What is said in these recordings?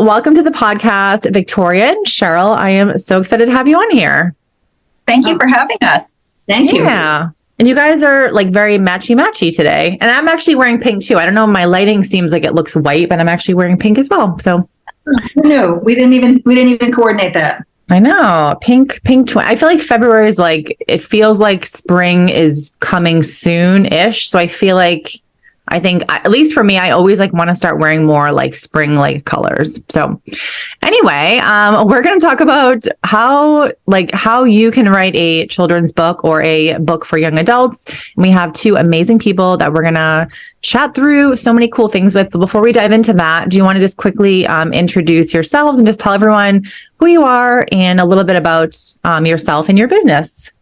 welcome to the podcast, Victoria and Cheryl. I am so excited to have you on here. Thank you for having us. Thank you. Yeah. And you guys are like very matchy today. And I'm actually wearing pink too. I don't know. My lighting seems like it looks white, but I'm actually wearing pink as well. So no, we didn't even coordinate that. I know. Pink. I feel like February is like, it feels like spring is coming soon-ish. So I think at least for me, I always like want to start wearing more like spring like colors. So anyway, we're going to talk about how you can write a children's book or a book for young adults. And we have two amazing people that we're going to chat through so many cool things with. But before we dive into that, do you want to just quickly introduce yourselves and just tell everyone who you are and a little bit about yourself and your business?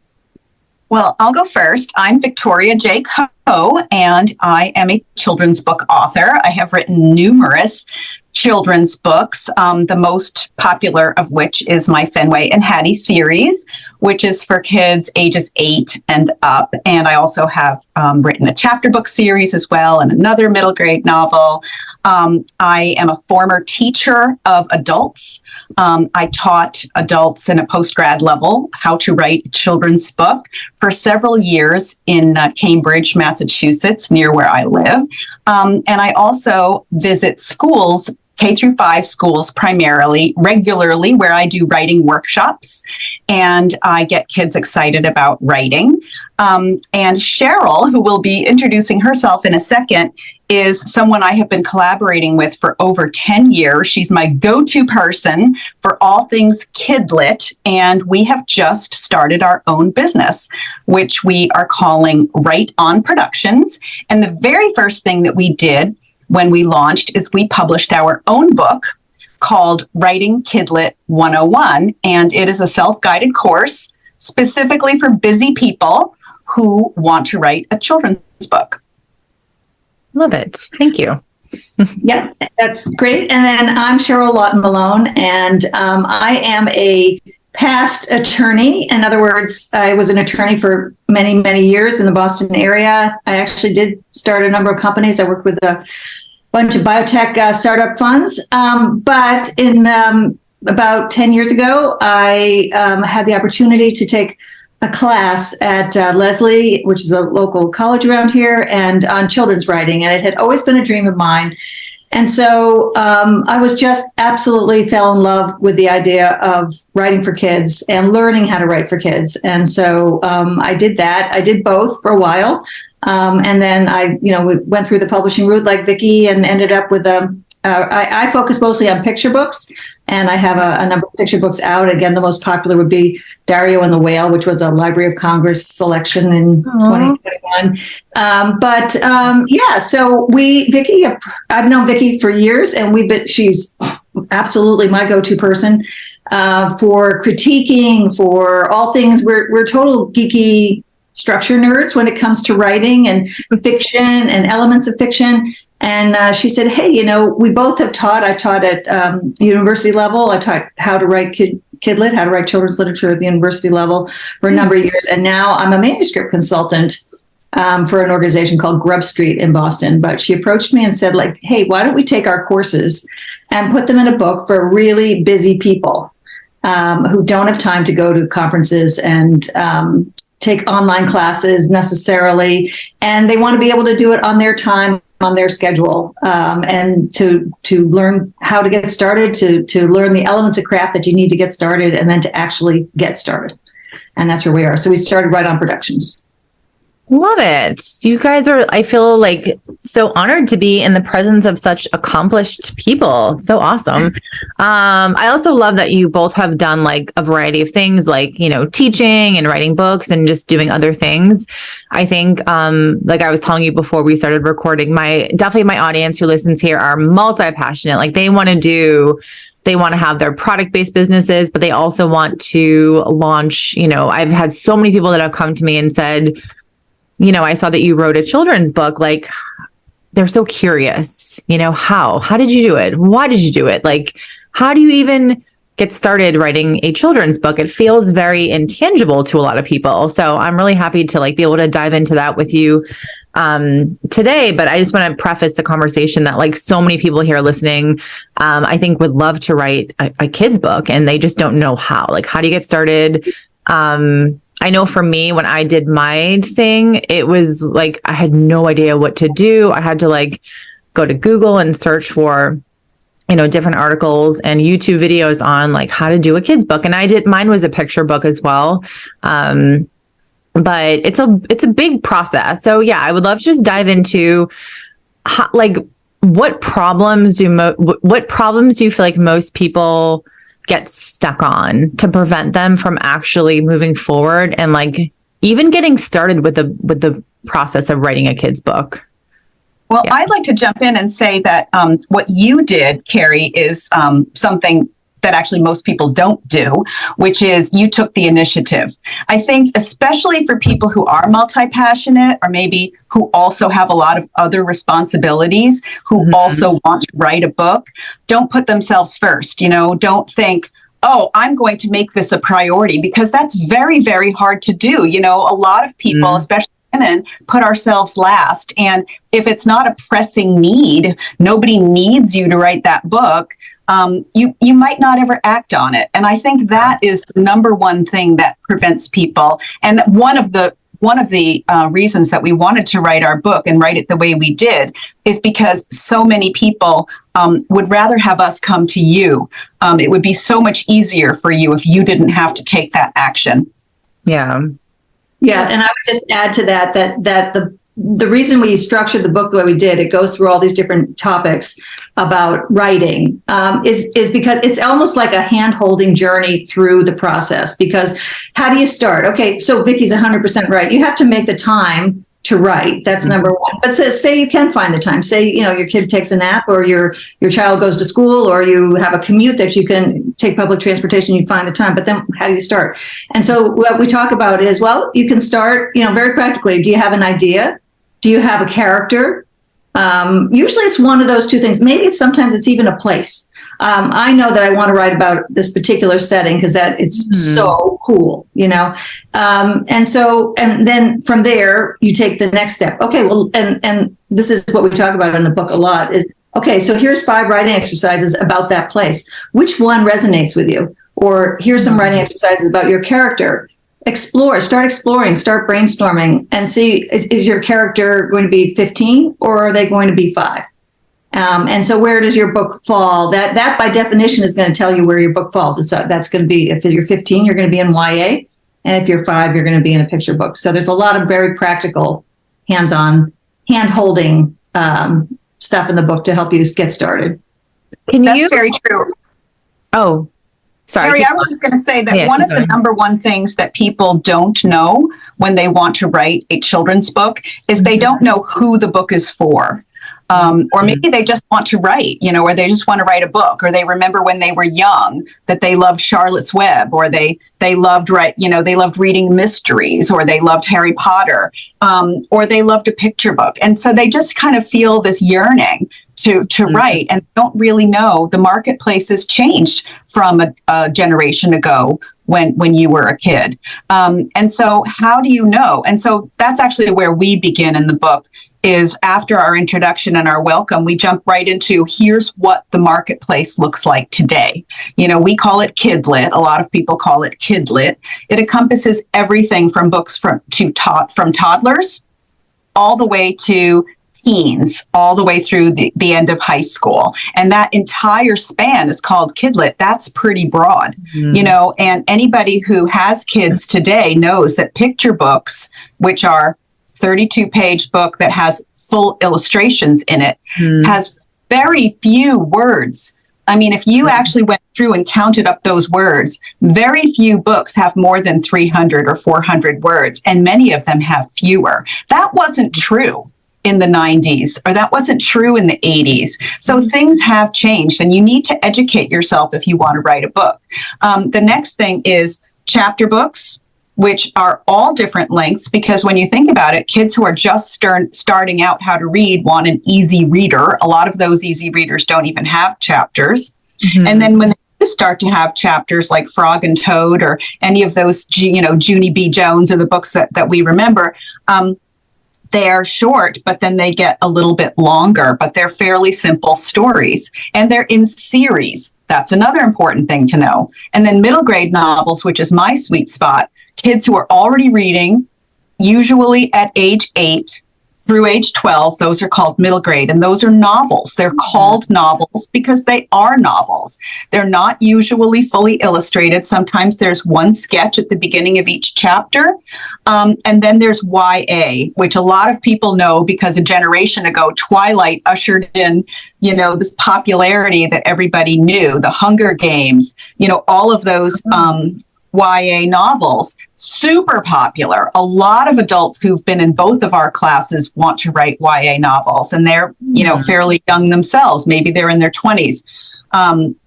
Well, I'll go first. I'm Victoria J. Coe, and I am a children's book author. I have written numerous children's books, the most popular of which is my Fenway and Hattie series, which is for kids ages 8 and up. And I also have written a chapter book series as well, and another middle grade novel. I am a former teacher of adults. I taught adults in a post-grad level how to write a children's book for several years in Cambridge, Massachusetts, near where I live. And I also visit schools, K through 5 schools primarily, regularly, where I do writing workshops, and I get kids excited about writing. And Cheryl, who will be introducing herself in a second, is someone I have been collaborating with for over 10 years. She's my go-to person for all things Kidlit, and we have just started our own business, which we are calling Right On Productions. And the very first thing that we did when we launched is we published our own book called Writing Kidlit 101, and it is a self-guided course specifically for busy people who want to write a children's book. Love it. Thank you. Yeah, that's great. And then I'm Cheryl Lawton Malone, and I am a past attorney. In other words, I was an attorney for many, many years in the Boston area. I actually did start a number of companies. I worked with a bunch of biotech startup funds. But in about 10 years ago, I had the opportunity to take a class at Lesley, which is a local college around here, and on children's writing. And it had always been a dream of mine. And so I was just absolutely fell in love with the idea of writing for kids and learning how to write for kids. And so I did that. I did both for a while. And then I, went through the publishing route like Vicki and ended up with I focus mostly on picture books, and I have a number of picture books out. Again, the most popular would be Dario and the Whale, which was a Library of Congress selection in 2021. So Vicki, I've known Vicki for years, and she's absolutely my go-to person for critiquing, for all things. We're total geeky structure nerds when it comes to writing and fiction and elements of fiction. And she said, hey, we both have taught. I taught at university level. I taught how to write Kidlit, how to write children's literature at the university level for a number of years. And now I'm a manuscript consultant for an organization called Grub Street in Boston. But she approached me and said, hey, why don't we take our courses and put them in a book for really busy people who don't have time to go to conferences and take online classes necessarily, and they want to be able to do it on their time, on their schedule, and to learn how to get started, to learn the elements of craft that you need to get started, and then to actually get started. And that's where we are. So we started Right On Productions. Love it. You guys are, I feel like, so honored to be in the presence of such accomplished people. So awesome. I also love that you both have done like a variety of things, like, teaching and writing books and just doing other things. I think, like I was telling you before we started recording, my audience who listens here are multi-passionate. Like they want to have their product-based businesses, but they also want to launch, I've had so many people that have come to me and said, I saw that you wrote a children's book. Like, they're so curious, how did you do it? Why did you do it? Like, how do you even get started writing a children's book? It feels very intangible to a lot of people. So I'm really happy to like be able to dive into that with you today. But I just want to preface the conversation that like so many people here listening, I think would love to write a kid's book and they just don't know how. Like, how do you get started? I know for me, when I did my thing, it was like I had no idea what to do. I had to like go to Google and search for different articles and YouTube videos on like how to do a kid's book. And mine was a picture book as well. But it's a big process. So yeah, I would love to just dive into what problems do you feel like most people get stuck on to prevent them from actually moving forward and like even getting started with the process of writing a kid's book? Well, yeah. I'd like to jump in and say that what you did, Carrie, is something that actually most people don't do, which is you took the initiative. I think especially for people who are multi-passionate or maybe who also have a lot of other responsibilities, who also want to write a book, don't put themselves first. Don't think, oh, I'm going to make this a priority, because that's very, very hard to do. A lot of people, especially women, put ourselves last. And if it's not a pressing need, nobody needs you to write that book, you might not ever act on it. And I think that is the number one thing that prevents people. And one of the reasons that we wanted to write our book and write it the way we did is because so many people would rather have us come to you. It would be so much easier for you if you didn't have to take that action. Yeah. Yeah, and I would just add to that the reason we structured the book the way we did, it goes through all these different topics about writing, is because it's almost like a hand-holding journey through the process. Because how do you start? Okay, so Vicky's 100% right. You have to make the time to write. That's number one. But say you can find the time. Say, your kid takes a nap, or your child goes to school, or you have a commute that you can take public transportation, you find the time. But then how do you start? And so what we talk about is, well, you can start, very practically. Do you have an idea? Do you have a character? Usually it's one of those two things. Maybe sometimes it's even a place. I know that I want to write about this particular setting because that it's so cool, and then from there you take the next step. Okay, well, and this is what we talk about in the book a lot is, okay, so here's 5 writing exercises about that place. Which one resonates with you? Or here's some writing exercises about your character. Start exploring, start brainstorming, and see, is your character going to be 15 or are they going to be 5? And so where does your book fall? That by definition is going to tell you where your book falls. That's going to be, if you're 15, you're going to be in YA. And if you're 5, you're going to be in a picture book. So there's a lot of very practical, hands-on, hand-holding stuff in the book to help you get started. That's very true. Oh, sorry. Carrie, I was just going to say that one of the number one things that people don't know when they want to write a children's book is they don't know who the book is for. Or maybe they just want to write, or they just want to write a book, or they remember when they were young that they loved Charlotte's Web, or they loved they loved reading mysteries, or they loved Harry Potter, or they loved a picture book. And so they just kind of feel this yearning to write, and don't really know the marketplace has changed from a generation ago when you were a kid. And so how do you know? And so that's actually where we begin in the book, is after our introduction and our welcome, we jump right into here's what the marketplace looks like today. We call it Kidlit. A lot of people call it Kidlit. It encompasses everything from books from toddlers all the way to teens, all the way through the end of high school. And that entire span is called Kidlit. That's pretty broad, and anybody who has kids today knows that picture books, which are 32-page book that has full illustrations in it, has very few words. I mean, if you actually went through and counted up those words, very few books have more than 300 or 400 words, and many of them have fewer. That wasn't true in the 90s, or that wasn't true in the 80s. So things have changed, and you need to educate yourself if you want to write a book. The next thing is chapter books, which are all different lengths, because when you think about it, kids who are just starting out how to read want an easy reader. A lot of those easy readers don't even have chapters. And then when they start to have chapters like Frog and Toad or any of those, Junie B. Jones or the books that we remember, they're short, but then they get a little bit longer, but they're fairly simple stories and they're in series. That's another important thing to know. And then middle grade novels, which is my sweet spot, kids who are already reading, usually at age 8 through age 12, those are called middle grade. And those are novels. They're called novels because they are novels. They're not usually fully illustrated. Sometimes there's one sketch at the beginning of each chapter. And then there's YA, which a lot of people know because a generation ago, Twilight ushered in, this popularity that everybody knew, the Hunger Games, all of those YA novels, super popular. A lot of adults who've been in both of our classes want to write YA novels, and they're, fairly young themselves. Maybe they're in their 20s.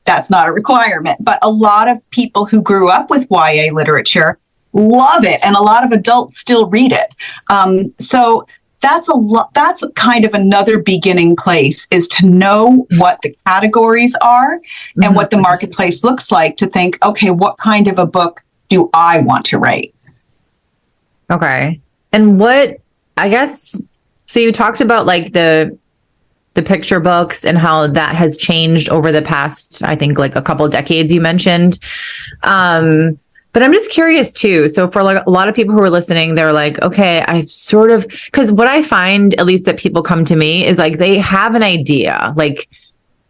That's not a requirement, but a lot of people who grew up with YA literature love it, and a lot of adults still read it. So that's that's kind of another beginning place, is to know what the categories are and what the marketplace looks like, to think, okay, what kind of a book do I want to write? Okay. And so you talked about like the picture books and how that has changed over the past, I think, like a couple of decades you mentioned. But I'm just curious too. So for like a lot of people who are listening, they're like, okay, because what I find, at least that people come to me, is like they have an idea. Like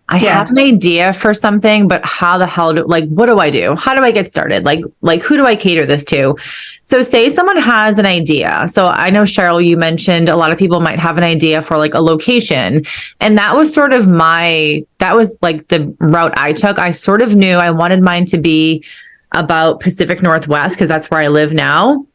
I have an idea for something, but how the hell what do I do? How do I get started? Like who do I cater this to? So say someone has an idea. So I know, Cheryl, you mentioned a lot of people might have an idea for like a location. And that was sort of that was like the route I took. I sort of knew I wanted mine to be about Pacific Northwest because that's where I live now.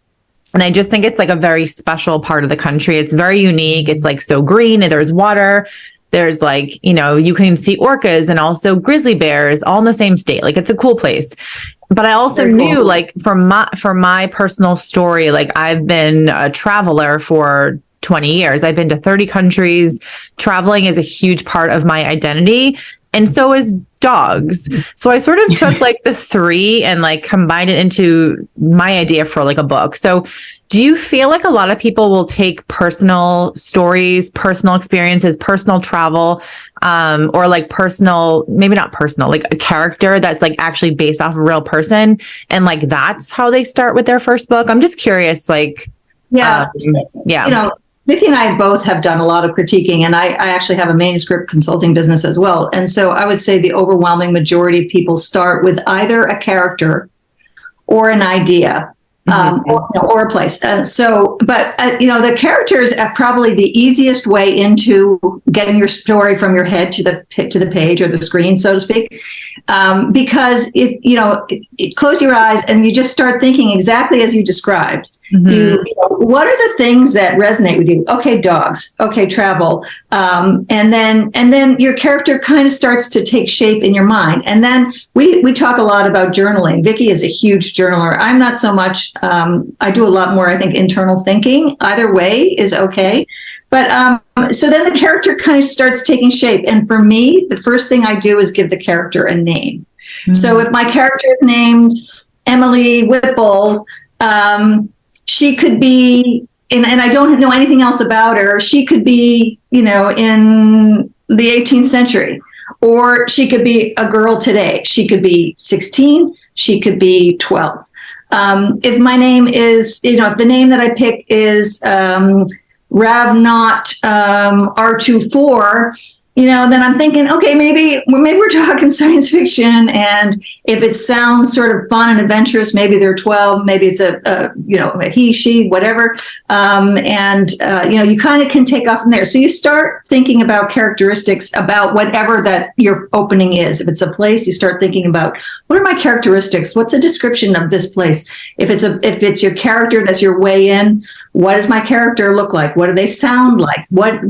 And I just think it's like a very special part of the country. It's very unique. It's like so green and there's water. There's like, you can see orcas and also grizzly bears all in the same state. Like it's a cool place. But I also knew like for my personal story, like I've been a traveler for 20 years. I've been to 30 countries. Traveling is a huge part of my identity. And so is dogs. So I sort of took like the three and like combined it into my idea for like a book. So do you feel like a lot of people will take personal stories, personal experiences, personal travel, or like personal, maybe not personal, like a character that's like actually based off a real person, and like that's how they start with their first book? I'm just curious, like, yeah. Vicki and I both have done a lot of critiquing, and I actually have a manuscript consulting business as well. And so I would say the overwhelming majority of people start with either a character or an idea. Or a place. The characters are probably the easiest way into getting your story from your head to the page or the screen, so to speak. Because if close your eyes and you just start thinking exactly as you described. What are the things that resonate with you? Okay, dogs. Okay, travel. And then your character kind of starts to take shape in your mind. And then we talk a lot about journaling. Vicki is a huge journaler. I'm not so much. I do a lot more, I think, internal thinking. Either way is okay. But so then the character kind of starts taking shape. And for me, the first thing I do is give the character a name. So if my character is named Emily Whipple, she could be, and I don't know anything else about her, she could be, in the 18th century, or she could be a girl today. She could be 16, she could be 12. If my name is, if the name that I pick is Ravnot R24, then I'm thinking, okay, maybe we're talking science fiction, and if it sounds sort of fun and adventurous, maybe they're 12, maybe it's a he, she, whatever, you kind of can take off from there. So you start thinking about characteristics about whatever that your opening is. If it's a place, you start thinking about, what are my characteristics? What's a description of this place? If it's your character, that's your way in. What does my character look like? What do they sound like? What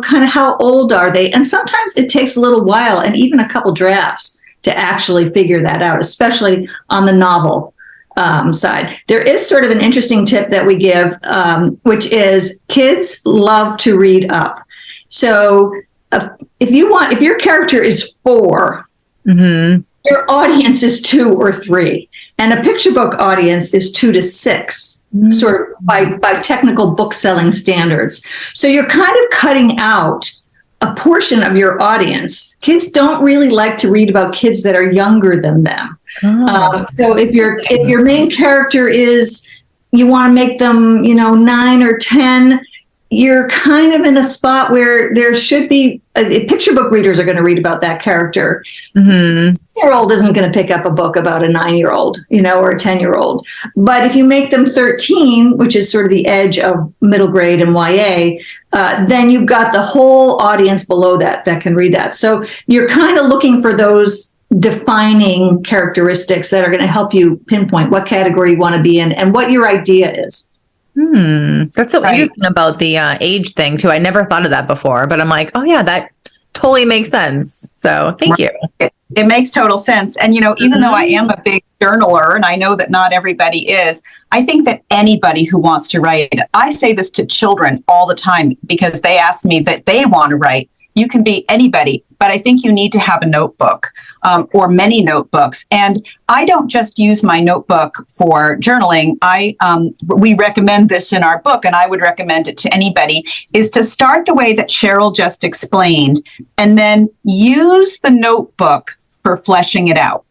kind of how old are they? And sometimes it takes a little while and even a couple drafts to actually figure that out, especially on the novel side. There is sort of an interesting tip that we give, which is kids love to read up. So if your character is 4, your audience is 2 or 3, and a picture book audience is 2 to 6, sort of by technical book selling standards. So you're kind of cutting out a portion of your audience. Kids don't really like to read about kids that are younger than them. So if your main character is, you want to make them, 9 or 10, you're kind of in a spot where there should be picture book readers are going to read about that character. Mm-hmm. 6-year-old isn't going to pick up a book about a 9-year-old, or a 10-year-old. But if you make them 13, which is sort of the edge of middle grade and YA, then you've got the whole audience below that can read that. So you're kind of looking for those defining characteristics that are going to help you pinpoint what category you want to be in and what your idea is. That's so interesting about the age thing too. I never thought of that before, but I'm like, oh yeah, that totally makes sense. So thank you. It makes total sense. And, even though I am a big journaler, and I know that not everybody is, I think that anybody who wants to write, I say this to children all the time because they ask me that they want to write. You can be anybody, but I think you need to have a notebook or many notebooks. And I don't just use my notebook for journaling. We recommend this in our book, and I would recommend it to anybody, is to start the way that Cheryl just explained, and then use the notebook for fleshing it out.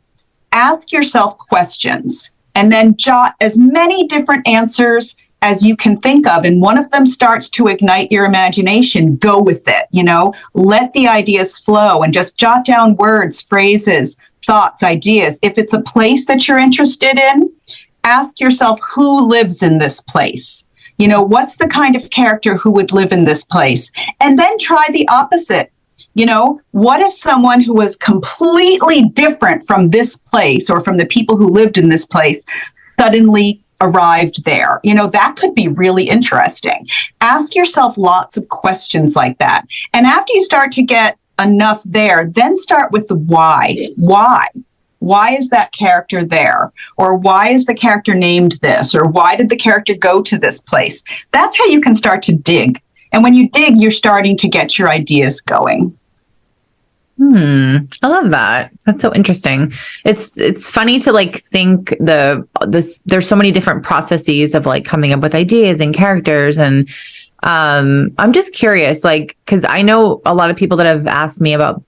Ask yourself questions, and then jot as many different answers as you can think of, and one of them starts to ignite your imagination, go with it, let the ideas flow and just jot down words, phrases, thoughts, ideas. If it's a place that you're interested in, ask yourself who lives in this place. What's the kind of character who would live in this place? And then try the opposite. What if someone who was completely different from this place or from the people who lived in this place suddenly arrived there? That could be really interesting. Ask yourself lots of questions like that. And after you start to get enough there, then start with the why. Why is that character there? Or why is the character named this? Or why did the character go to this place? That's how you can start to dig. And when you dig, you're starting to get your ideas going. I love that. That's so interesting. It's funny to think there's so many different processes of coming up with ideas and characters. And I'm just curious, because I know a lot of people that have asked me about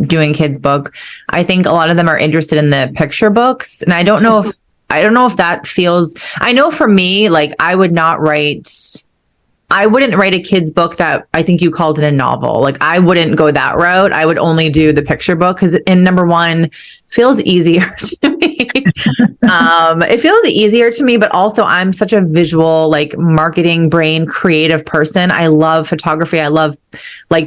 doing kids book. I think a lot of them are interested in the picture books. And I don't know if that feels, I know for me, I wouldn't write a kid's book that I think you called it a novel. I wouldn't go that route. I would only do the picture book because, number one, feels easier to me. It feels easier to me, but also I'm such a visual, marketing brain, creative person. I love photography. I love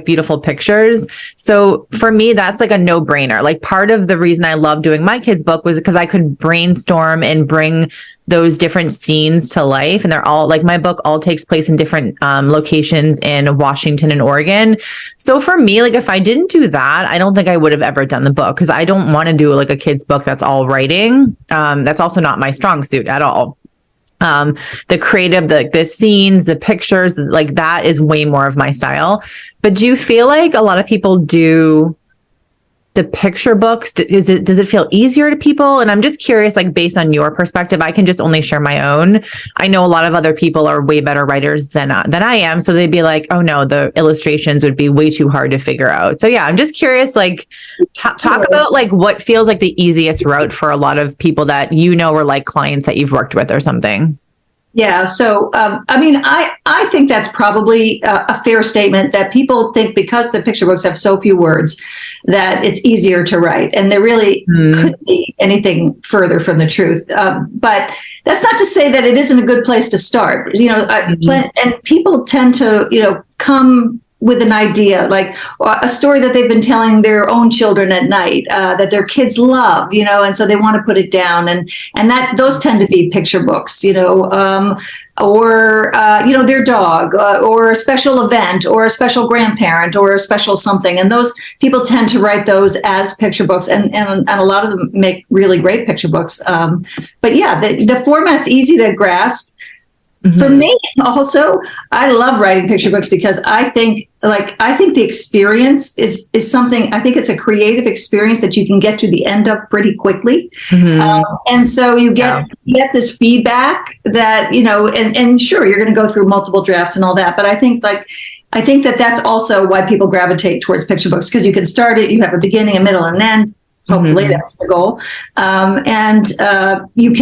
beautiful pictures. So for me, that's a no-brainer. Part of the reason I love doing my kids' book was because I could brainstorm and bring those different scenes to life. And they're all my book all takes place in different locations in Washington and Oregon. So for me, if I didn't do that, I don't think I would have ever done the book because I don't want to do a kid's book that's all writing. That's also not my strong suit at all. The creative, the scenes, the pictures, that is way more of my style. But do you feel like a lot of people do the picture books? Does it feel easier to people? And I'm just curious, based on your perspective, I can just only share my own. I know a lot of other people are way better writers than I am. So they'd be like, oh no, the illustrations would be way too hard to figure out. So yeah, I'm just curious, talk about what feels like the easiest route for a lot of people that or clients that you've worked with or something. Yeah. So, I think that's probably a fair statement that people think because the picture books have so few words that it's easier to write. And there really couldn't be anything further from the truth. But that's not to say that it isn't a good place to start. And people tend to, come with an idea, a story that they've been telling their own children at night, that their kids love, and so they want to put it down. And that those tend to be picture books, or their dog, or a special event, or a special grandparent, or a special something. And those people tend to write those as picture books, and a lot of them make really great picture books. But yeah, the format's easy to grasp. For me, also, I love writing picture books because I think the experience is something. I think it's a creative experience that you can get to the end of pretty quickly, and so you get this feedback that and sure, you're going to go through multiple drafts and all that. But I think that that's also why people gravitate towards picture books, because you can start it, you have a beginning, a middle, and an end. Hopefully that's the goal. And you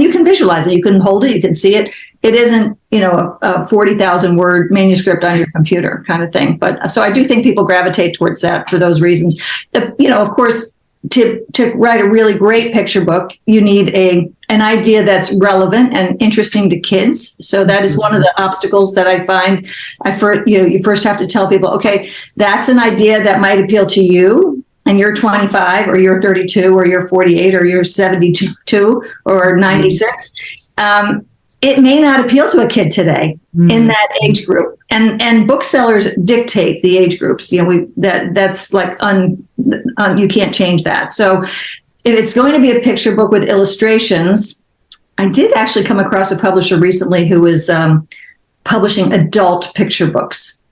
can visualize it. You can hold it. You can see it. It isn't, a 40,000 word manuscript on your computer kind of thing. But so I do think people gravitate towards that for those reasons. Of course, to write a really great picture book, you need an idea that's relevant and interesting to kids. So that is one of the obstacles that I find. You first have to tell people, okay, that's an idea that might appeal to you. And you're 25 or you're 32 or you're 48 or you're 72 or 96, it may not appeal to a kid today in that age group. And booksellers dictate the age groups. That's like you can't change that. So if it's going to be a picture book with illustrations, I did actually come across a publisher recently who was publishing adult picture books,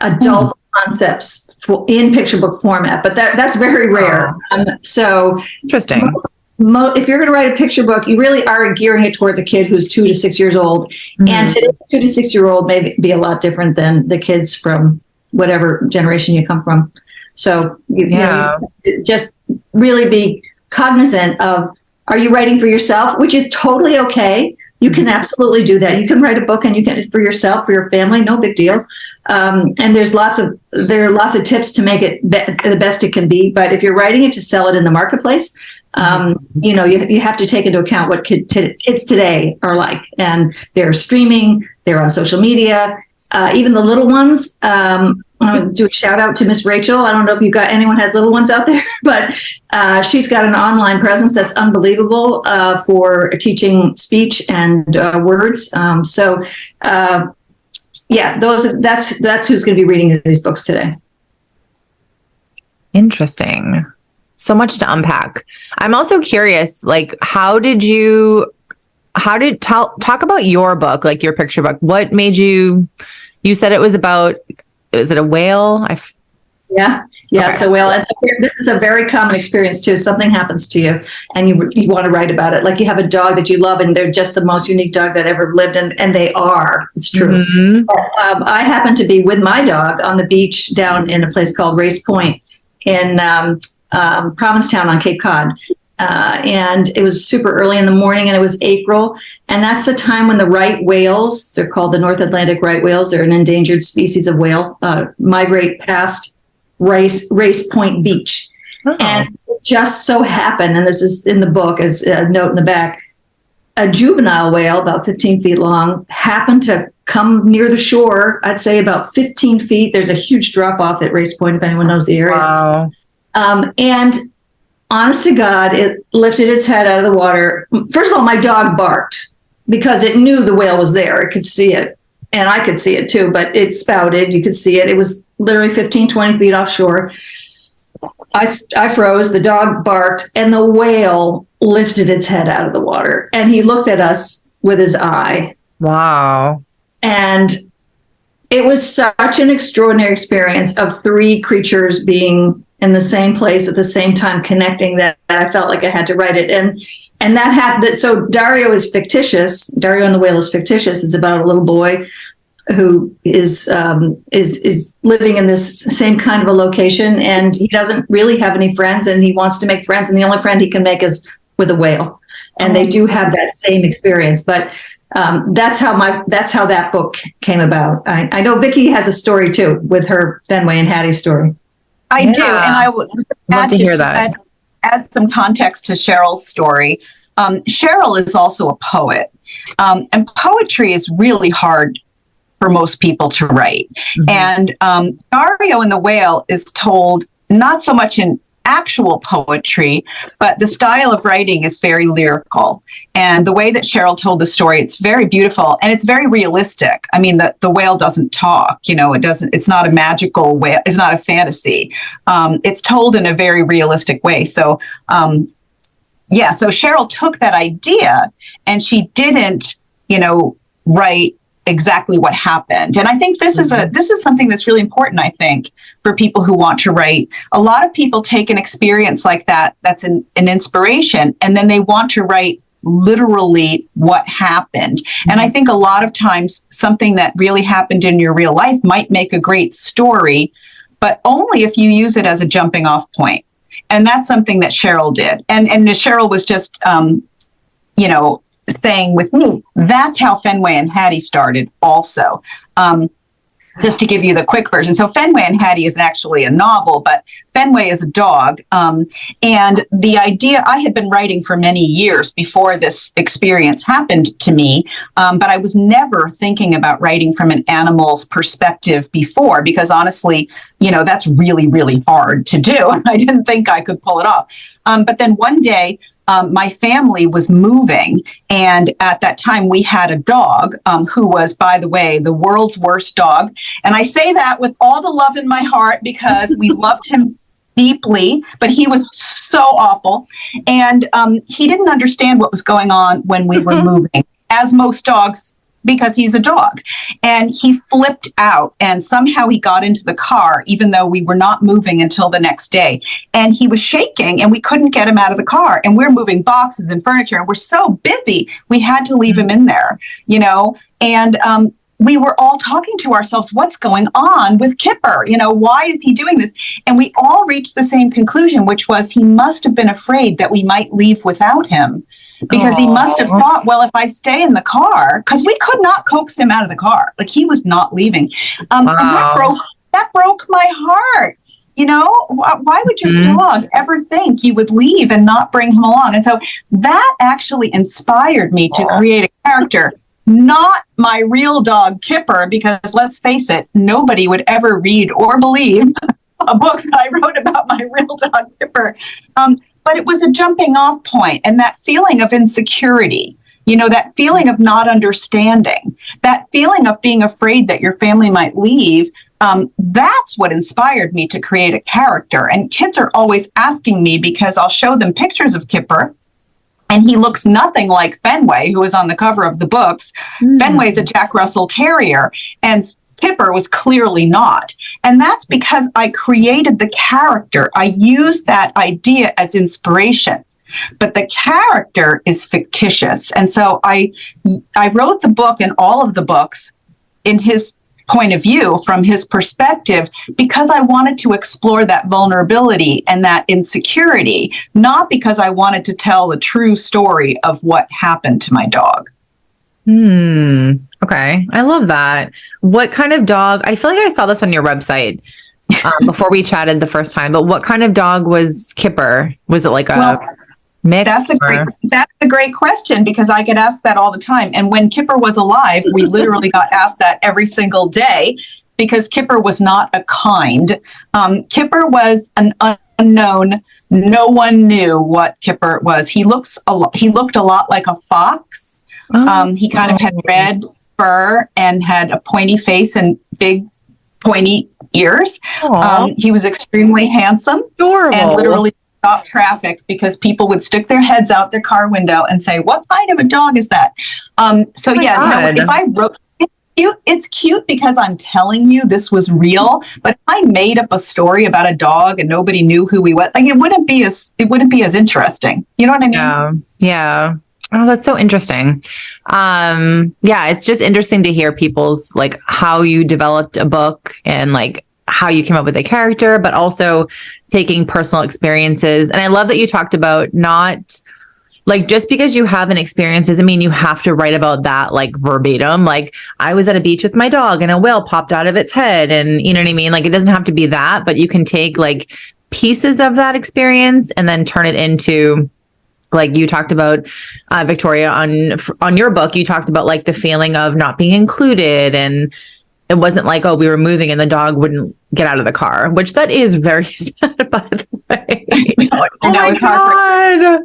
adult concepts in picture book format, but that's very rare. So interesting. If you're going to write a picture book, you really are gearing it towards a kid who's 2 to 6 years old. And today's 2 to 6 year old may be a lot different than the kids from whatever generation you come from. So you just really be cognizant of, are you writing for yourself, which is totally okay. You can absolutely do that. You can write a book and you can for yourself, for your family, no big deal. And there are lots of tips to make it the best it can be. But if you're writing it to sell it in the marketplace, you have to take into account what kids today are like. And they're streaming, they're on social media, even the little ones. I want to do a shout out to Miss Rachel. I don't know if anyone has little ones out there, but she's got an online presence that's unbelievable for teaching speech and words. That's who's going to be reading these books today. Interesting. So much to unpack. I'm also curious, like, talk about your book, like your picture book. What made you said it was about, is it a whale? Yeah, okay. It's a whale. And this is a very common experience too. Something happens to you and you want to write about it. Like you have a dog that you love and they're just the most unique dog that ever lived. And they are, it's true. Mm-hmm. But, I happened to be with my dog on the beach down in a place called Race Point in Provincetown on Cape Cod. And it was super early in the morning and it was April. And that's the time when the right whales, they're called the North Atlantic right whales, they're an endangered species of whale, migrate past Race Point Beach. Oh. And it just so happened, and this is in the book as a note in the back, a juvenile whale about 15 feet long happened to come near the shore, I'd say about 15 feet. There's a huge drop off at Race Point, if anyone knows the area. Wow. And honest to God, it lifted its head out of the water. First of all, my dog barked because it knew the whale was there. It could see it. And I could see it too, but it spouted. You could see it. It was literally 15, 20 feet offshore. I froze. The dog barked and the whale lifted its head out of the water. And he looked at us with his eye. Wow. And it was such an extraordinary experience of three creatures being in the same place at the same time, connecting, that I felt like I had to write it. And that happened. So Dario is fictitious. Dario and the Whale is fictitious. It's about a little boy who is living in this same kind of a location, and he doesn't really have any friends, and he wants to make friends, and the only friend he can make is with a whale. And they do have that same experience, but that's how that book came about. I know Vicki has a story too with her Fenway and Hattie story. I do, and I would love to hear that. Add some context to Cheryl's story. Cheryl is also a poet, and poetry is really hard for most people to write. Mm-hmm. And Dario and the Whale is told not so much in actual poetry, but the style of writing is very lyrical. And the way that Cheryl told the story, it's very beautiful and it's very realistic. I mean, the whale doesn't talk, it's not a magical whale. It's not a fantasy. It's told in a very realistic way. So, so Cheryl took that idea and she didn't, write exactly what happened. And I think this is something that's really important, I think, for people who want to write. A lot of people take an experience like that, that's an inspiration, and then they want to write literally what happened. And I think a lot of times something that really happened in your real life might make a great story, but only if you use it as a jumping off point. And that's something that Cheryl did. And Cheryl was just, saying with me, that's how Fenway and Hattie started also. Just to give you the quick version. So Fenway and Hattie is actually a novel, but Fenway is a dog. And the idea, I had been writing for many years before this experience happened to me, but I was never thinking about writing from an animal's perspective before, because honestly, that's really, really hard to do. I didn't think I could pull it off. But then one day, my family was moving, and at that time we had a dog who was, by the way, the world's worst dog. And I say that with all the love in my heart because we loved him deeply, but he was so awful. And he didn't understand what was going on when we were moving, as most dogs, because he's a dog. And he flipped out, and somehow he got into the car, even though we were not moving until the next day. And he was shaking, and we couldn't get him out of the car. And we're moving boxes and furniture, and we're so busy, we had to leave him in there, and we were all talking to ourselves, what's going on with Kipper? Why is he doing this? And we all reached the same conclusion, which was he must have been afraid that we might leave without him, because he must have thought, well, if I stay in the car, because we could not coax him out of the car. Like, he was not leaving. And that broke my heart. Why would your dog ever think you would leave and not bring him along? And so that actually inspired me to create a character. Not my real dog, Kipper, because let's face it, nobody would ever read or believe a book that I wrote about my real dog, Kipper. But it was a jumping off point, and that feeling of insecurity, that feeling of not understanding, that feeling of being afraid that your family might leave, that's what inspired me to create a character. And kids are always asking me, because I'll show them pictures of Kipper, and he looks nothing like Fenway, who is on the cover of the books. Fenway's a Jack Russell Terrier, and Kipper was clearly not. And that's because I created the character. I used that idea as inspiration, but the character is fictitious. And so I wrote the book and all of the books in his point of view, from his perspective, because I wanted to explore that vulnerability and that insecurity, not because I wanted to tell the true story of what happened to my dog. Okay. I love that. What kind of dog? I feel like I saw this on your website before we chatted the first time, but what kind of dog was Kipper? Was it like a mix? That's a great question, because I get asked that all the time. And when Kipper was alive, we literally got asked that every single day, because Kipper was not a kind. Kipper was an unknown. No one knew what Kipper was. He looked a lot like a fox. He kind of had red fur and had a pointy face and big pointy ears. He was extremely handsome. Adorable. And literally stop traffic, because people would stick their heads out their car window and say, what kind of a dog is that? If I wrote, it's cute because I'm telling you this was real, but if I made up a story about a dog and nobody knew who he was, like, it wouldn't be as interesting. You know what I mean? Yeah. Oh, that's so interesting. It's just interesting to hear people's, like, how you developed a book and like how you came up with a character, but also taking personal experiences. And I love that you talked about not like, just because you have an experience doesn't mean you have to write about that like verbatim. Like, I was at a beach with my dog and a whale popped out of its head, and you know what I mean? Like, it doesn't have to be that, but you can take like pieces of that experience and then turn it into, like you talked about, Victoria, on your book, you talked about like the feeling of not being included, and it wasn't like, oh, we were moving and the dog wouldn't get out of the car, which that is very sad, by the way. I know, it's hard.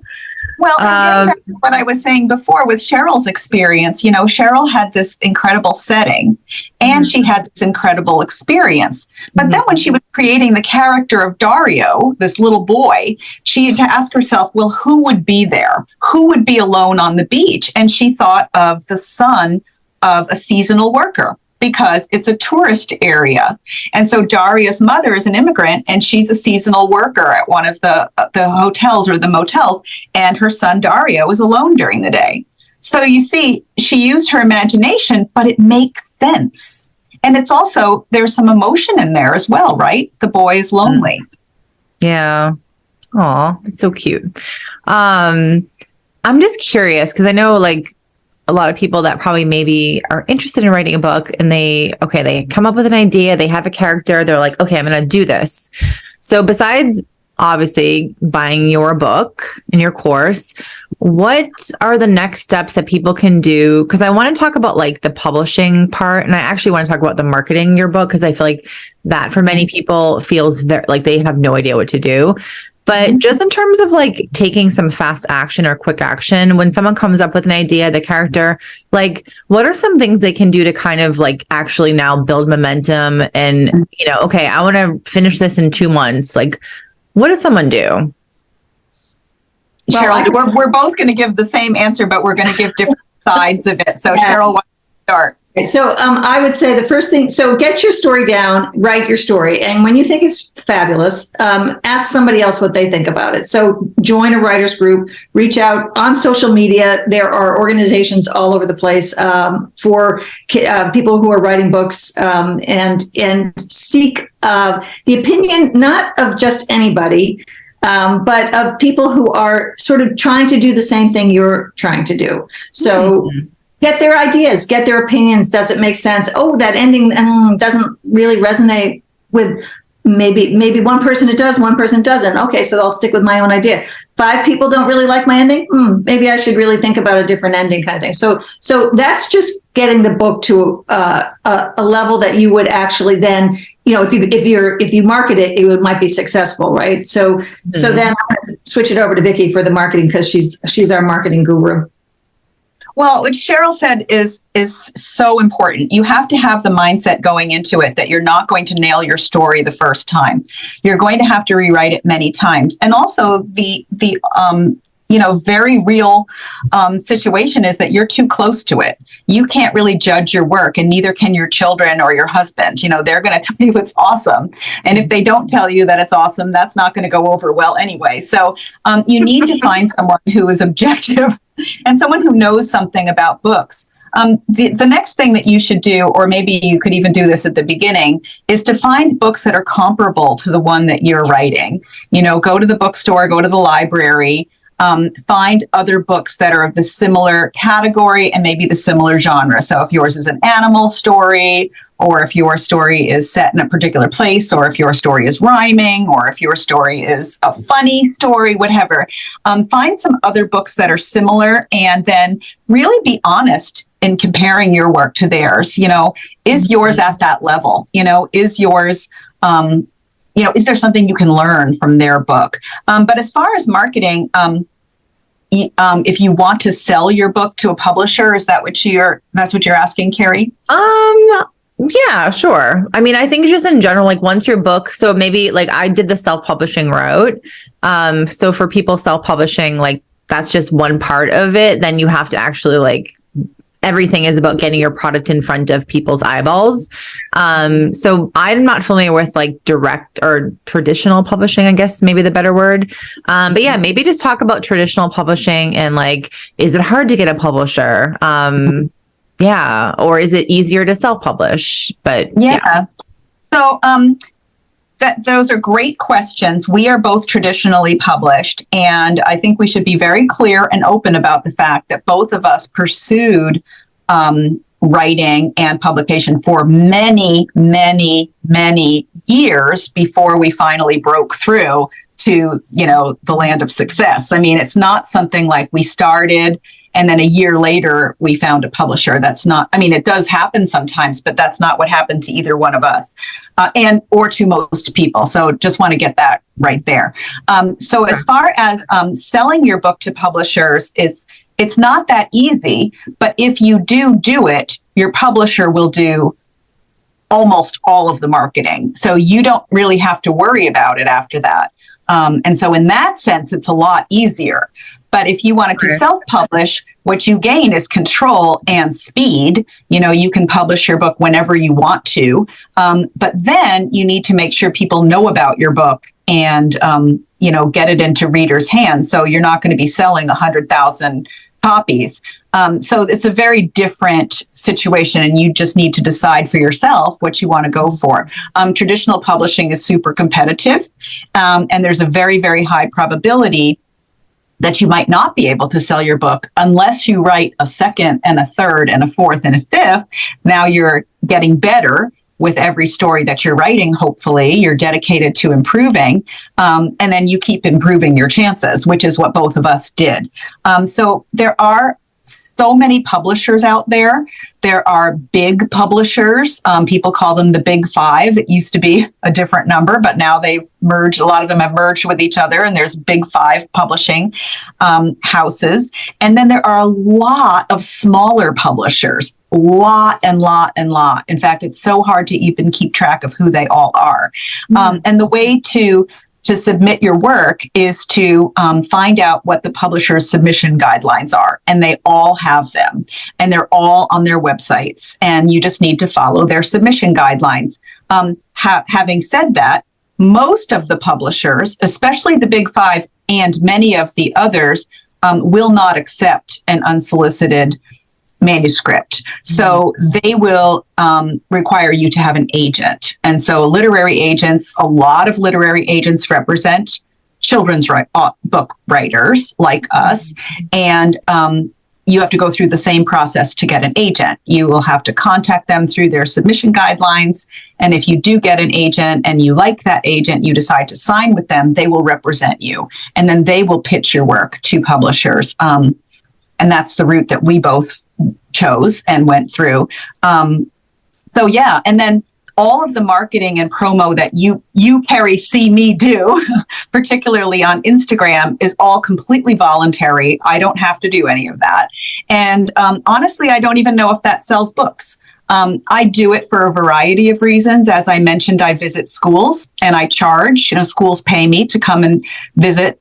Well, and getting back to what I was saying before with Cheryl's experience, Cheryl had this incredible setting and she had this incredible experience. But then when she was creating the character of Dario, this little boy, she had to ask herself, well, who would be there? Who would be alone on the beach? And she thought of the son of a seasonal worker, because it's a tourist area. And so Daria's mother is an immigrant and she's a seasonal worker at one of the hotels or the motels. And her son Dario is alone during the day. So you see, she used her imagination, but it makes sense. And it's also, there's some emotion in there as well, right? The boy is lonely. Yeah. Aw, it's so cute. I'm just curious because I know like a lot of people that probably maybe are interested in writing a book and they come up with an idea, they have a character, they're like, okay, I'm going to do this. So besides obviously buying your book and your course, what are the next steps that people can do? Because I want to talk about like the publishing part, and I actually want to talk about the marketing your book, because I feel like that for many people feels very like they have no idea what to do. But just in terms of like taking some fast action or quick action, when someone comes up with an idea, the character, like what are some things they can do to kind of like actually now build momentum and, okay, I want to finish this in 2 months. Like, what does someone do? Well, Cheryl, we're both going to give the same answer, but we're going to give different sides of it. So Cheryl, why don't you start? So I would say the first thing, so get your story down, write your story. And when you think it's fabulous, ask somebody else what they think about it. So join a writer's group, reach out on social media. There are organizations all over the place for people who are writing books and seek the opinion, not of just anybody, but of people who are sort of trying to do the same thing you're trying to do. So get their ideas, get their opinions. Does it make sense? Oh, that ending doesn't really resonate with maybe one person it does, one person doesn't. Okay, so I'll stick with my own idea. 5 people don't really like my ending. Maybe I should really think about a different ending kind of thing. So that's just getting the book to a level that you would actually then, if you market it, it might be successful, right? So then I'll switch it over to Vicki for the marketing, because she's our marketing guru. Well, what Cheryl said is so important. You have to have the mindset going into it that you're not going to nail your story the first time. You're going to have to rewrite it many times. And also the very real situation is that you're too close to it. You can't really judge your work, and neither can your children or your husband. They're going to tell you it's awesome. And if they don't tell you that it's awesome, that's not going to go over well anyway. So you need to find someone who is objective and someone who knows something about books. The next thing that you should do, or maybe you could even do this at the beginning, is to find books that are comparable to the one that you're writing. Go to the bookstore, go to the library, find other books that are of the similar category and maybe the similar genre. So if yours is an animal story, or if your story is set in a particular place, or if your story is rhyming, or if your story is a funny story, whatever, find some other books that are similar, and then really be honest in comparing your work to theirs. Is yours at that level? Is yours, is there something you can learn from their book? But as far as marketing, if you want to sell your book to a publisher, that's what you're asking, Carrie? Yeah, sure. I mean, I think just in general, like once your book, so maybe like I did the self-publishing route. So for people self-publishing, like that's just one part of it. Then you have to actually like, everything is about getting your product in front of people's eyeballs. So I'm not familiar with like direct or traditional publishing, I guess maybe the better word. But yeah, maybe just talk about traditional publishing and like, is it hard to get a publisher? Yeah. Or is it easier to self-publish? But yeah. So those are great questions. We are both traditionally published, and I think we should be very clear and open about the fact that both of us pursued writing and publication for many, many, many years before we finally broke through to, the land of success. I mean, it's not something like we started And then a year later, we found a publisher. That's not, I mean, it does happen sometimes, but that's not what happened to either one of us or to most people. So just want to get that right there. So as far as selling your book to publishers, it's not that easy, but if you do it, your publisher will do almost all of the marketing. So you don't really have to worry about it after that. And so in that sense, it's a lot easier. But if you wanted to self-publish, what you gain is control and speed. You know, you can publish your book whenever you want to. But then you need to make sure people know about your book and, get it into readers' hands. So you're not going to be selling 100,000 copies. So it's a very different situation, and you just need to decide for yourself what you want to go for. Traditional publishing is super competitive, and there's a very, very high probability that you might not be able to sell your book unless you write a second and a third and a fourth and a fifth. Now you're getting better with every story that you're writing. Hopefully you're dedicated to improving, and then you keep improving your chances, which is what both of us did. So there are so many publishers out there. There are big publishers. People call them the big five. It used to be a different number, but now they've merged. A lot of them have merged with each other, and there's big five publishing houses. And then there are a lot of smaller publishers, lot. In fact, it's so hard to even keep track of who they all are. And the way to submit your work is to find out what the publisher's submission guidelines are. And they all have them. And they're all on their websites. And you just need to follow their submission guidelines. Having said that, most of the publishers, especially the big five and many of the others, will not accept an unsolicited manuscript. So they will require you to have an agent. And so literary agents, a lot of literary agents represent children's book writers like us. And you have to go through the same process to get an agent. You will have to contact them through their submission guidelines. And if you do get an agent and you like that agent, you decide to sign with them, they will represent you. And then they will pitch your work to publishers. And that's the route that we both chose and went through. So yeah, and then all of the marketing and promo that you Carrie, see me do, particularly on Instagram, is all completely voluntary. I don't have to do any of that. And honestly, I don't even know if that sells books. I do it for a variety of reasons. As I mentioned, I visit schools and I charge. Schools pay me to come and visit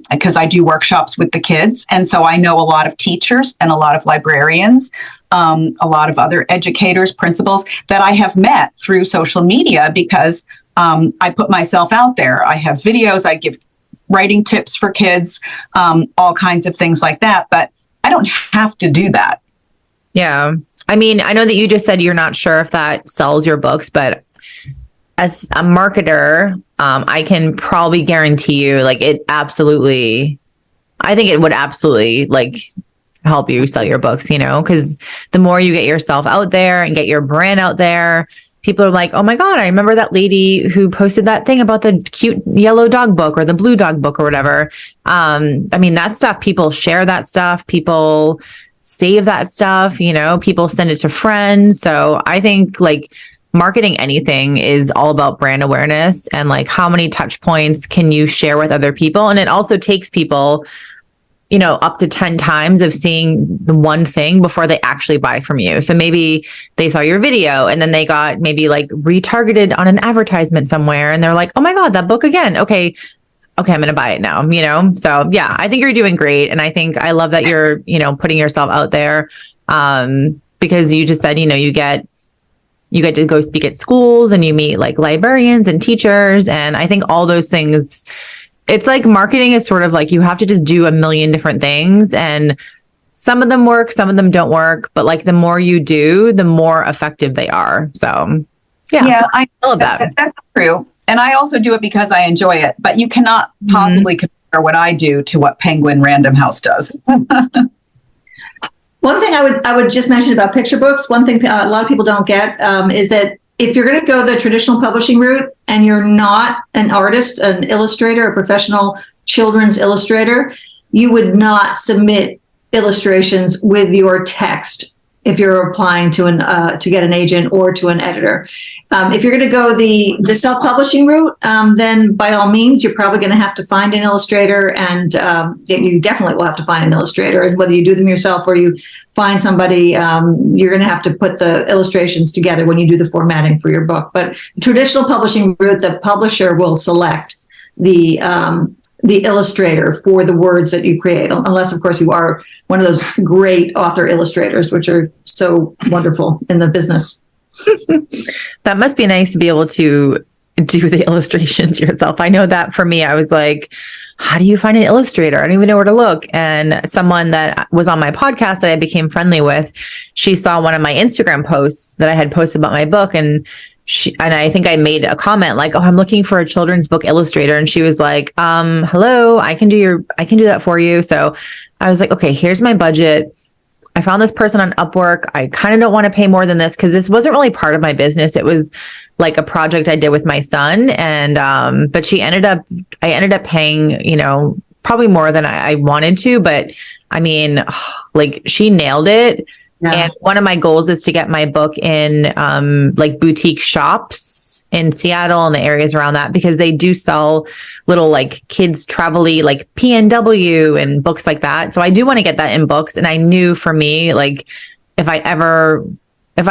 because I do workshops with the kids. And so I know a lot of teachers and a lot of librarians, a lot of other educators, principals that I have met through social media because I put myself out there. I have videos, I give writing tips for kids, all kinds of things like that, but I don't have to do that. Yeah. I mean, I know that you just said you're not sure if that sells your books, but as a marketer, I can probably guarantee you, I think it would absolutely help you sell your books, because the more you get yourself out there and get your brand out there, people are like, oh my God, I remember that lady who posted that thing about the cute yellow dog book or the blue dog book or whatever. I mean, that stuff, people share that stuff, people save that stuff, people send it to friends. So I think marketing anything is all about brand awareness and how many touch points can you share with other people. And it also takes people, up to 10 times of seeing the one thing before they actually buy from you. So maybe they saw your video and then they got maybe retargeted on an advertisement somewhere and they're like, oh my God, that book again. Okay, I'm going to buy it now, So yeah, I think you're doing great. And I love that you're, putting yourself out there because you just said, you get to go speak at schools and you meet librarians and teachers. And I think all those things, it's marketing is sort of you have to just do a million different things and some of them work, some of them don't work, but the more you do, the more effective they are. So yeah, I love that. That's true. And I also do it because I enjoy it, but you cannot possibly compare what I do to what Penguin Random House does. One thing I would just mention about picture books, one thing a lot of people don't get is that if you're going to go the traditional publishing route and you're not an artist, an illustrator, a professional children's illustrator, you would not submit illustrations with your text if you're applying to to get an agent or to an editor. If you're going to go the self-publishing route, then by all means, you're probably going to have to find an illustrator, and you definitely will have to find an illustrator. And whether you do them yourself or you find somebody, you're going to have to put the illustrations together when you do the formatting for your book. But the traditional publishing route, the publisher will select the illustrator for the words that you create, unless, of course, you are one of those great author illustrators, which are so wonderful in the business. That must be nice to be able to do the illustrations yourself. I know that for me, I was like, how do you find an illustrator? I don't even know where to look. And someone that was on my podcast that I became friendly with, she saw one of my Instagram posts that I had posted about my book, and I think I made a comment like, "Oh, I'm looking for a children's book illustrator." And she was like, hello, I can do that for you. So I was like, okay, here's my budget. I found this person on Upwork. I kind of don't want to pay more than this because this wasn't really part of my business. It was like a project I did with my son. And, but I ended up paying, probably more than I wanted to, but I mean, like she nailed it. Yeah. And one of my goals is to get my book in like boutique shops in Seattle and the areas around that, because they do sell little like kids travel-y like PNW and books like that. So I do want to get that in books. And I knew for me, like if I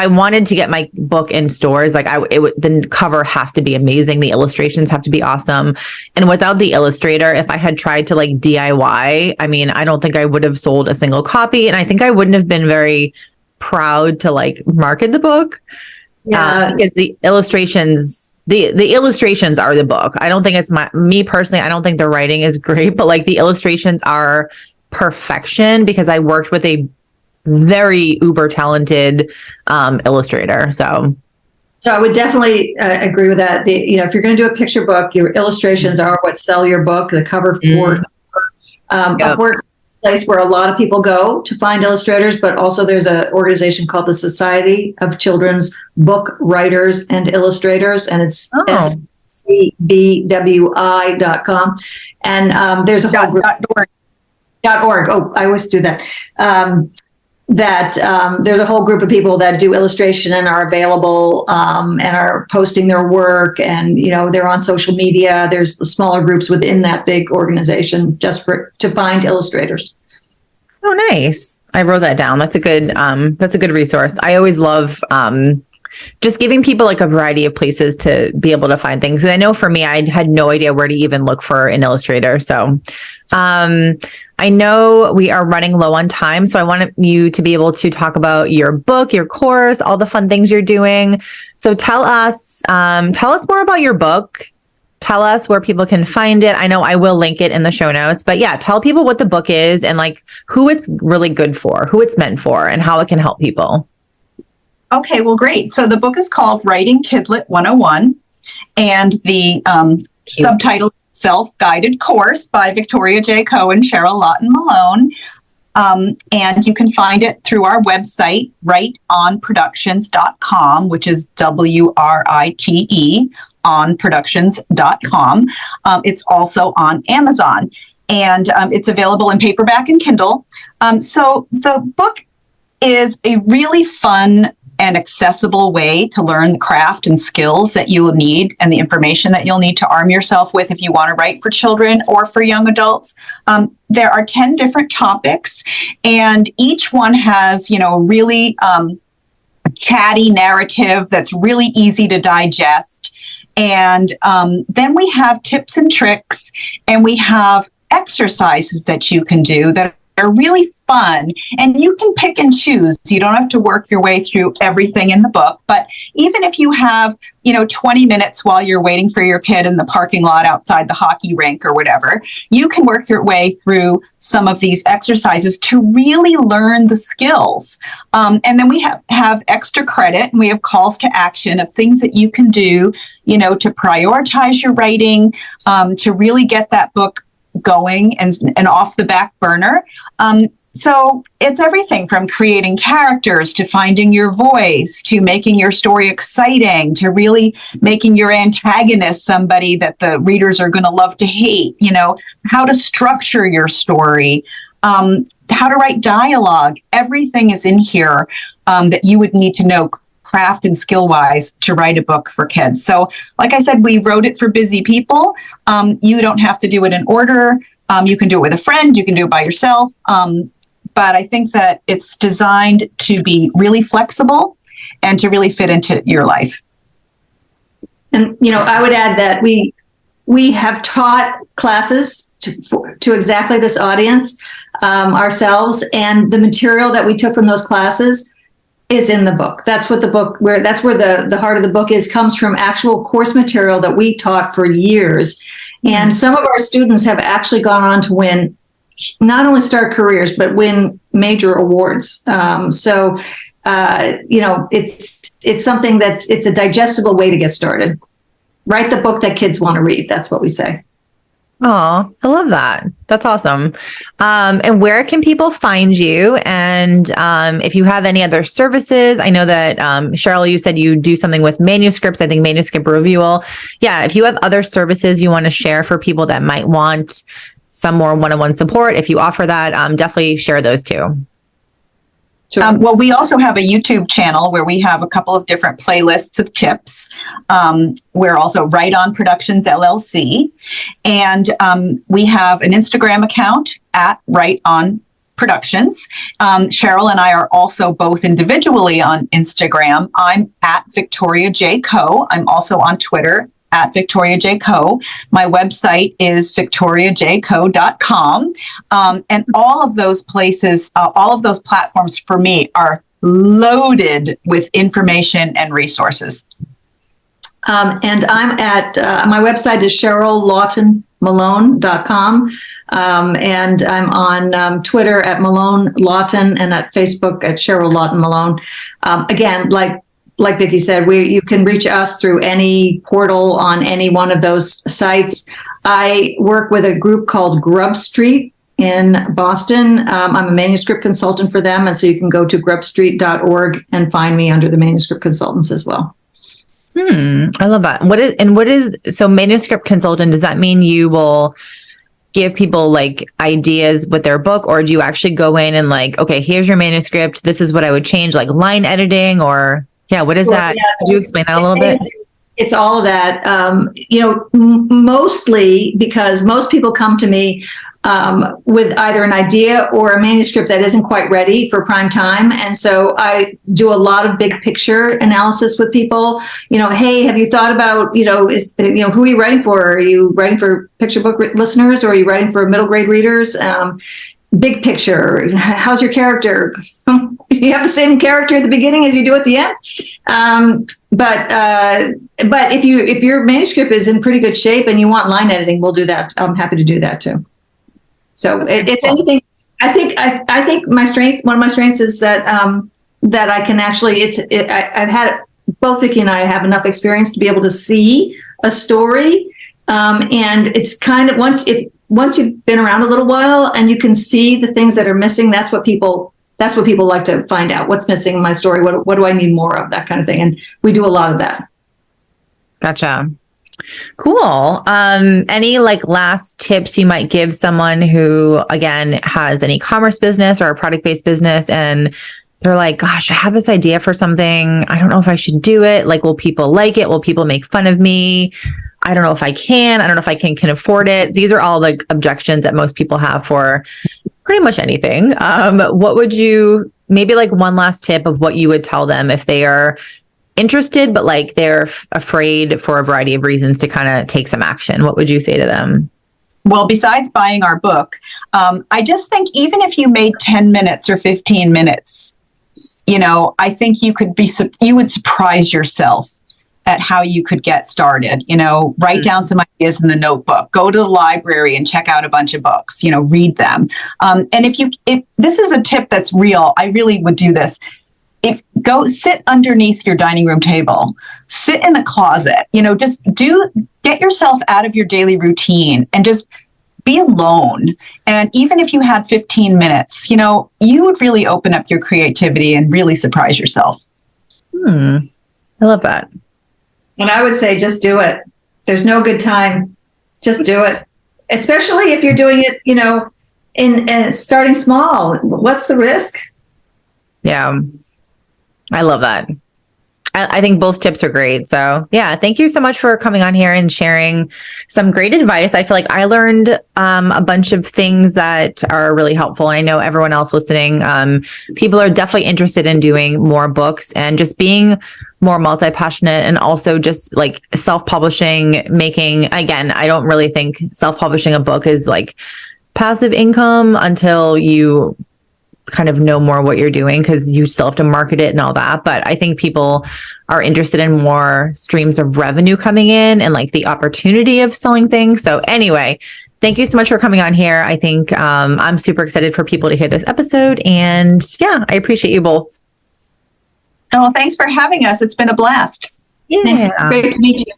wanted to get my book in stores, like the cover has to be amazing. The illustrations have to be awesome. And without the illustrator, if I had tried to like DIY, I mean, I don't think I would have sold a single copy. And I think I wouldn't have been very proud to like market the book. Yeah. Because the illustrations are the book. I don't think it's me personally. I don't think the writing is great, but like the illustrations are perfection because I worked with a very uber talented illustrator. So I would definitely agree with that. If you're going to do a picture book, your illustrations are what sell your book. The cover for Upwork, a place where a lot of people go to find illustrators, but also there's an organization called the Society of Children's Book Writers and Illustrators, and it's scbwi.com. And there's a whole group. .org. Oh, I always do that. There's a whole group of people that do illustration and are available and are posting their work, and they're on social media. There's the smaller groups within that big organization just to find illustrators. Oh, nice. I wrote that down. That's a good resource. I always love just giving people like a variety of places to be able to find things. And I know for me, I had no idea where to even look for an illustrator. So I know we are running low on time, so I want you to be able to talk about your book, your course, all the fun things you're doing. So tell us more about your book. Tell us where people can find it. I know I will link it in the show notes, but yeah, tell people what the book is and like who it's really good for, who it's meant for, and how it can help people. Okay, well, great. So the book is called Writing Kidlit 101, and the subtitle Self-Guided Course by Victoria J. Coe and Cheryl Lawton Malone. And you can find it through our website, writeonproductions.com, which is WRITE onproductions.com. It's also on Amazon, and it's available in paperback and Kindle. So the book is a really fun and accessible way to learn the craft and skills that you will need and the information that you'll need to arm yourself with if you want to write for children or for young adults. There are 10 different topics, and each one has, really chatty narrative that's really easy to digest. And then we have tips and tricks, and we have exercises that you can do that are really fun, and you can pick and choose. You don't have to work your way through everything in the book, but even if you have, 20 minutes while you're waiting for your kid in the parking lot outside the hockey rink or whatever, you can work your way through some of these exercises to really learn the skills. And then we have extra credit, and we have calls to action of things that you can do, to prioritize your writing, to really get that book going and off the back burner. So it's everything from creating characters to finding your voice to making your story exciting to really making your antagonist somebody that the readers are going to love to hate, how to structure your story, how to write dialogue. Everything is in here that you would need to know craft and skill wise to write a book for kids. So like I said, we wrote it for busy people. You don't have to do it in order. You can do it with a friend. You can do it by yourself. But I think that it's designed to be really flexible and to really fit into your life. And, I would add that we have taught classes to exactly this audience ourselves, and the material that we took from those classes is in the book. That's what that's where the heart of the book comes from actual course material that we taught for years. And some of our students have actually gone on to win not only start careers, but win major awards. So it's something it's a digestible way to get started. Write the book that kids want to read. That's what we say. Oh, I love that. That's awesome. And where can people find you? And if you have any other services, I know that Cheryl, you said you do something with manuscripts, I think manuscript review. Yeah, if you have other services you want to share for people that might want some more one-on-one support, if you offer that, definitely share those too. Sure. Well, we also have a YouTube channel where we have a couple of different playlists of tips. We're also Right On Productions LLC. And we have an Instagram account at Right On Productions. Cheryl and I are also both individually on Instagram. I'm at Victoria J. Coe. I'm also on Twitter at Victoria J. Coe. My website is victoriajcoe.com. And all of those places, all of those platforms for me are loaded with information and resources. And I'm at, my website is cheryl.lawtonmalone.com. And I'm on Twitter at Malone Lawton and at Facebook at Cheryl Lawton Malone. Again, like Vicki said, you can reach us through any portal on any one of those sites. I work with a group called Grub Street in Boston. I'm a manuscript consultant for them, and so you can go to grubstreet.org and find me under the manuscript consultants as well. I love that. So manuscript consultant, does that mean you will give people like ideas with their book, or do you actually go in and like, okay, here's your manuscript, this is what I would change, like line editing, or yeah, what is that? Could you explain that a little bit? It's all of that, mostly because most people come to me with either an idea or a manuscript that isn't quite ready for prime time. And so I do a lot of big picture analysis with people. Hey, have you thought about, who are you writing for? Are you writing for picture book listeners, or are you writing for middle grade readers? Big picture. How's your character? You have the same character at the beginning as you do at the end. But if your manuscript is in pretty good shape and you want line editing, we'll do that. I'm happy to do that too. So if anything, I think one of my strengths is that I can actually, I've had both Vicki and I have enough experience to be able to see a story. And it's kind of once you've been around a little while and you can see the things that are missing, that's what people like to find out. What's missing in my story? What do I need more of? That kind of thing. And we do a lot of that. Gotcha. Cool. Any like last tips you might give someone who, again, has an e-commerce business or a product-based business, and they're like, gosh, I have this idea for something. I don't know if I should do it. Like, will people like it? Will people make fun of me? I don't know if I can. I don't know if I can afford it. These are all like objections that most people have for pretty much anything. What would you, maybe like one last tip of what you would tell them if they are interested, but like they're afraid for a variety of reasons to kind of take some action? What would you say to them? Well, besides buying our book, I just think even if you made 10 minutes or 15 minutes, I think you would surprise yourself at how you could get started. Write down some ideas in the notebook, go to the library and check out a bunch of books, read them. And if this is a tip that's real, I really would do this. Go sit underneath your dining room table, sit in a closet, just get yourself out of your daily routine and just be alone. And even if you had 15 minutes, you would really open up your creativity and really surprise yourself. I love that. And I would say, just do it. There's no good time. Just do it. Especially if you're doing it, and starting small. What's the risk? Yeah. I love that. I think both tips are great. So yeah, thank you so much for coming on here and sharing some great advice. I feel like I learned a bunch of things that are really helpful. And I know everyone else listening, people are definitely interested in doing more books and just being more multi-passionate, and also just like self-publishing, again, I don't really think self-publishing a book is like passive income until you kind of know more what you're doing, because you still have to market it and all that. But I think people are interested in more streams of revenue coming in and like the opportunity of selling things. So anyway, thank you so much for coming on here. I think I'm super excited for people to hear this episode. And yeah, I appreciate you both. Oh, thanks for having us. It's been a blast. Yeah. Thanks. Great to meet you.